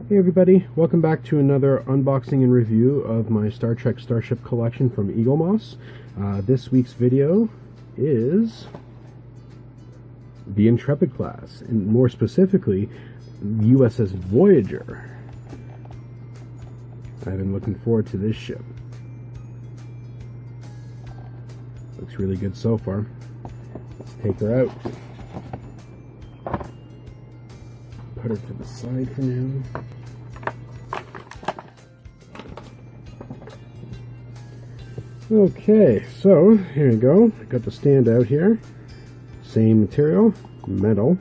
Hey everybody, welcome back to another unboxing and review of my Star Trek Starship Collection from Eaglemoss. This week's video is the Intrepid class, and more specifically, USS Voyager. I've been looking forward to this ship. Looks really good so far. Let's take her out. Put her to the side for now. Okay, so here we go. I got the stand out here. Same material, metal.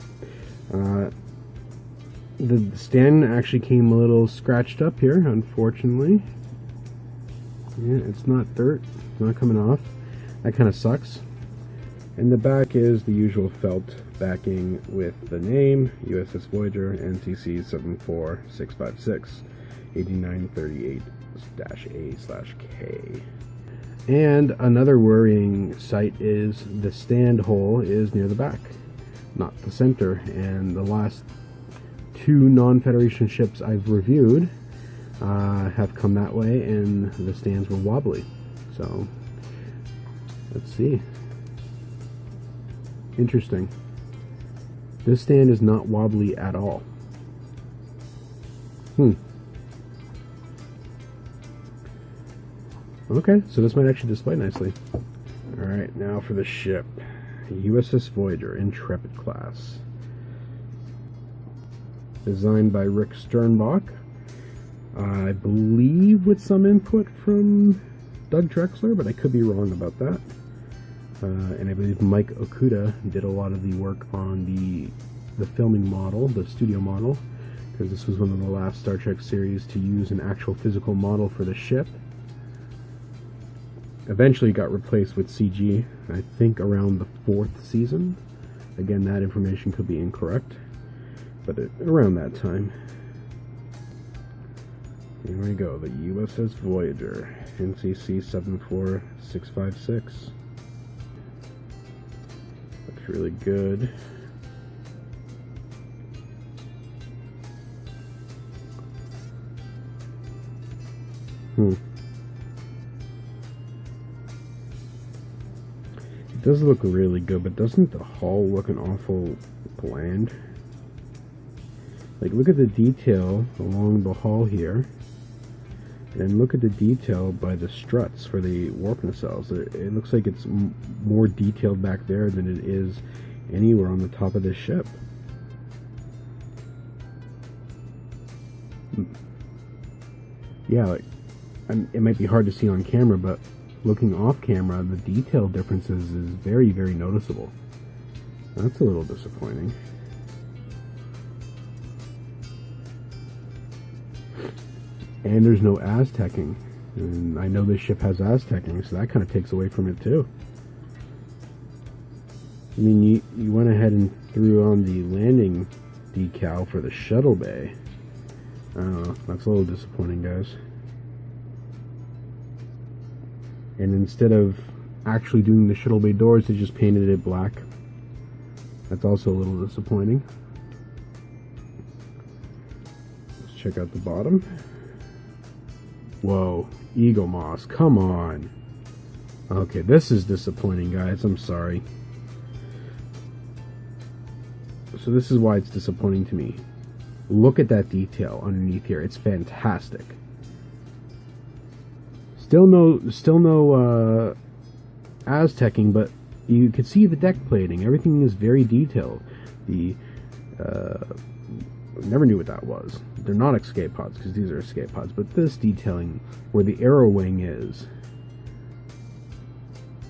The stand actually came a little scratched up here, unfortunately. Yeah, it's not dirt, it's not coming off. That kind of sucks. And the back is the usual felt backing with the name USS Voyager NCC 74656 8938-A/K. And another worrying sight is the stand hole is near the back, not the center. And the last two non-Federation ships I've reviewed have come that way, and the stands were wobbly. So let's see. Interesting. This stand is not wobbly at all. Okay, so this might actually display nicely. Alright, now for the ship. USS Voyager, Intrepid class. Designed by Rick Sternbach. I believe with some input from Doug Drexler, but I could be wrong about that. And I believe Mike Okuda did a lot of the work on the filming model, the studio model, because this was one of the last Star Trek series to use an actual physical model for the ship. Eventually got replaced with CG, I think around the 4th season. Again, that information could be incorrect, but around that time. Here we go, the USS Voyager, NCC 74656. Looks really good. It does look really good, but doesn't the hull look an awful bland? Like, look at the detail along the hull here, and look at the detail by the struts for the warp nacelles. It looks like it's more detailed back there than it is anywhere on the top of this ship. Yeah, like, it might be hard to see on camera, but looking off camera, the detail differences is very, very noticeable. That's a little disappointing. And there's no Aztecing. And I know this ship has Aztecing, so that kind of takes away from it too. I mean, you went ahead and threw on the landing decal for the shuttle bay. I don't know, that's a little disappointing, guys. And instead of actually doing the shuttle bay doors, they just painted it black. That's also a little disappointing. Let's check out the bottom. Whoa, Eaglemoss, come on. Okay, this is disappointing, guys. I'm sorry. So this is why it's disappointing to me. Look at that detail underneath here. It's fantastic. Still no Aztecing, but you can see the deck plating. Everything is very detailed. Never knew what that was. They're not escape pods, because these are escape pods, but this detailing where the arrow wing is,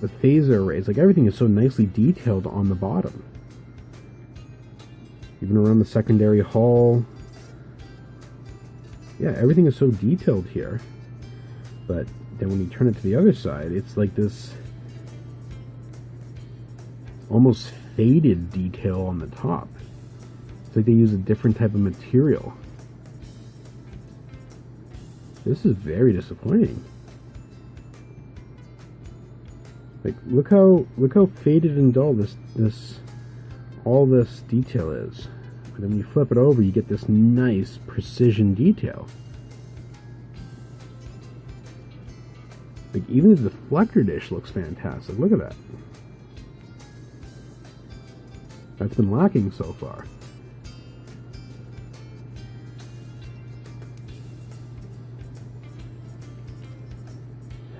the phaser arrays, like everything is so nicely detailed on the bottom. Even around the secondary hull. Yeah, everything is so detailed here. But then when you turn it to the other side, it's like this almost faded detail on the top. It's like they use a different type of material. This is very disappointing. Like, look how faded and dull all this detail is. But then when you flip it over, you get this nice precision detail. Like, even the deflector dish looks fantastic. Look at that. That's been lacking so far.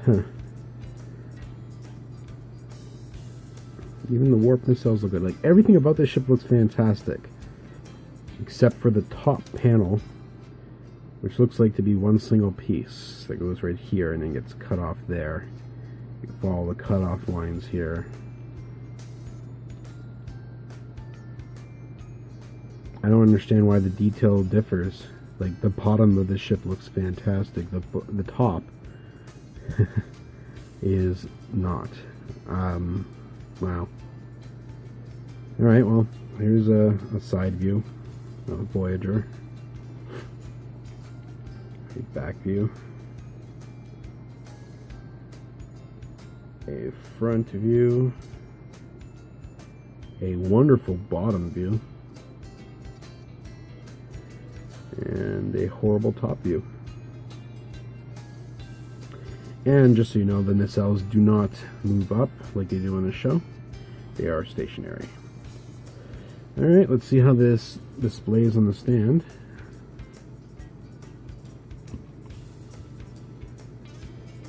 Huh. Even the warp nacelles look good. Like, everything about this ship looks fantastic. Except for the top panel, which looks like to be one single piece that goes right here and then gets cut off there. You can follow the cutoff lines here. I don't understand why the detail differs. Like, the bottom of the ship looks fantastic. The top is not. Wow. Alright, well, here's a side view of Voyager. A back view. A front view. A wonderful bottom view. And a horrible top view. And just so you know, the nacelles do not move up like they do on the show. They are stationary. Alright, let's see how this displays on the stand.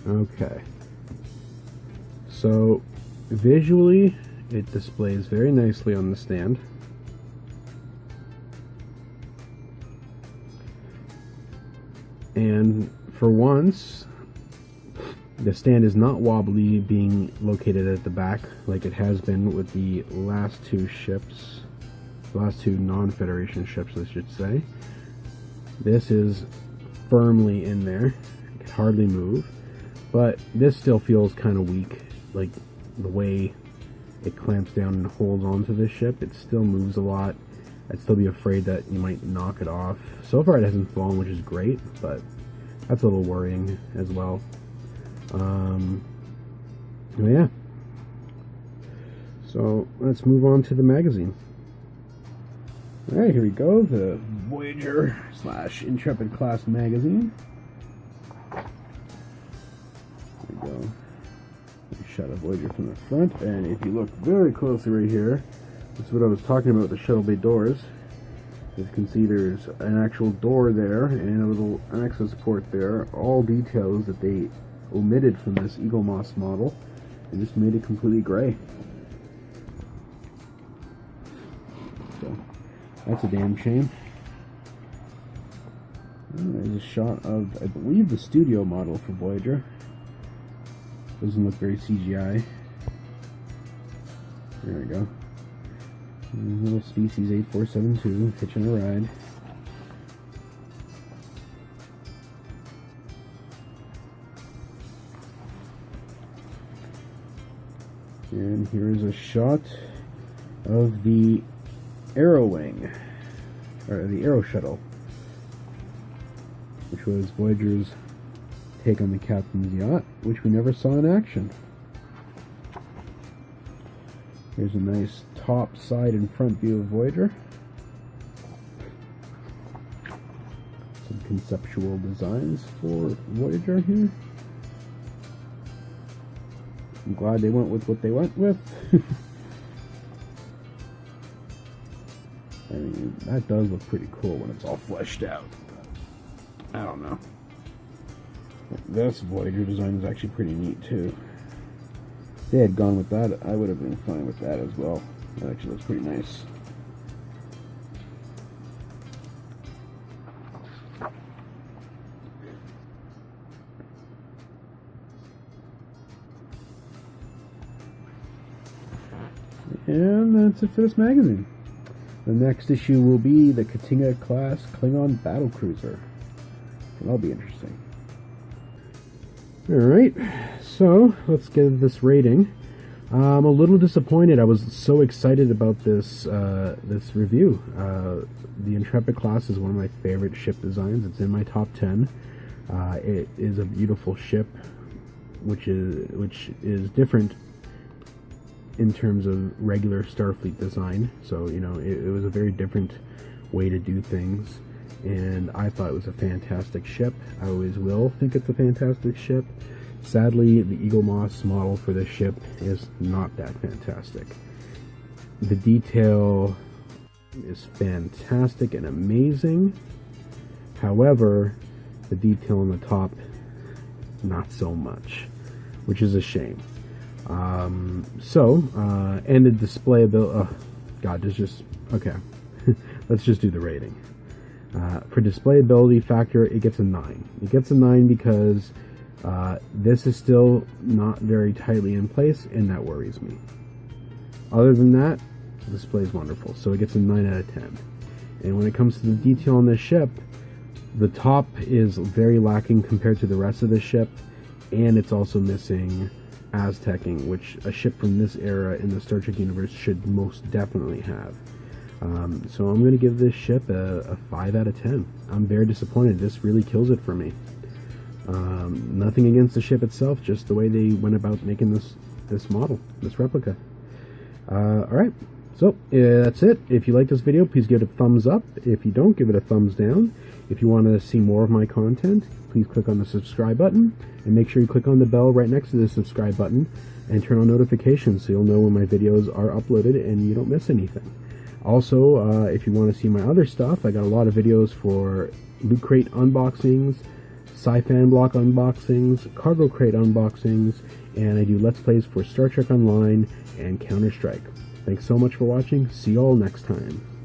Okay. So, visually, it displays very nicely on the stand. And for once, the stand is not wobbly, being located at the back like it has been with the last two ships, the last two non-Federation ships, I should say. This is firmly in there. It can hardly move, but this still feels kind of weak, like the way it clamps down and holds onto this ship. It still moves a lot. I'd still be afraid that you might knock it off. So far it hasn't fallen, which is great, but that's a little worrying as well. Yeah. So let's move on to the magazine. Alright, here we go. The Voyager / Intrepid class magazine. There we go. A shot of Voyager from the front, and if you look very closely right here, this is what I was talking about, the shuttle bay doors. As you can see, there's an actual door there and a little access port there. All details that they omitted from this Eagle Moss model and just made it completely gray. So that's a damn shame. There's a shot of, I believe, the studio model for Voyager. Doesn't look very CGI. There we go. Little Species 8472 hitching a ride. And here's a shot of the Aero Wing, or the Aero Shuttle, which was Voyager's take on the captain's yacht, which we never saw in action. Here's a nice top, side, and front view of Voyager. Some conceptual designs for Voyager here. I'm glad they went with what they went with. I mean, that does look pretty cool when it's all fleshed out. I don't know. This Voyager design is actually pretty neat too. If they had gone with that, I would have been fine with that as well. That actually looks pretty nice. And that's it for this magazine. The next issue will be the Katinga class Klingon battlecruiser. That'll be interesting. Alright, so let's get this rating. I'm a little disappointed. I was so excited about this this review. The Intrepid class is one of my favorite ship designs. It's in my top 10. It is a beautiful ship, which is different in terms of regular Starfleet design. So, you know, it was a very different way to do things, and I thought it was a fantastic ship. I always will think it's a fantastic ship. Sadly, the Eagle Moss model for this ship is not that fantastic. The detail is fantastic and amazing. However, the detail on the top, not so much, which is a shame. And the display ability, oh god, there's just, okay, let's just do the rating. For display ability factor, it gets a 9. It gets a 9 because this is still not very tightly in place, and that worries me. Other than that, the display is wonderful, so it gets a 9 out of 10. And when it comes to the detail on this ship, the top is very lacking compared to the rest of the ship, and it's also missing Aztecing, which a ship from this era in the Star Trek universe should most definitely have. So I'm going to give this ship a 5 out of 10. I'm very disappointed. This really kills it for me. Nothing against the ship itself, just the way they went about making this model, this replica. Alright, so that's it. If you like this video, please give it a thumbs up. If you don't, give it a thumbs down. If you want to see more of my content, please click on the subscribe button, and make sure you click on the bell right next to the subscribe button and turn on notifications so you'll know when my videos are uploaded and you don't miss anything. Also, if you want to see my other stuff, I got a lot of videos for Loot Crate unboxings, Sci-Fan Block unboxings, Cargo Crate unboxings, and I do Let's Plays for Star Trek Online and Counter-Strike. Thanks so much for watching. See you all next time.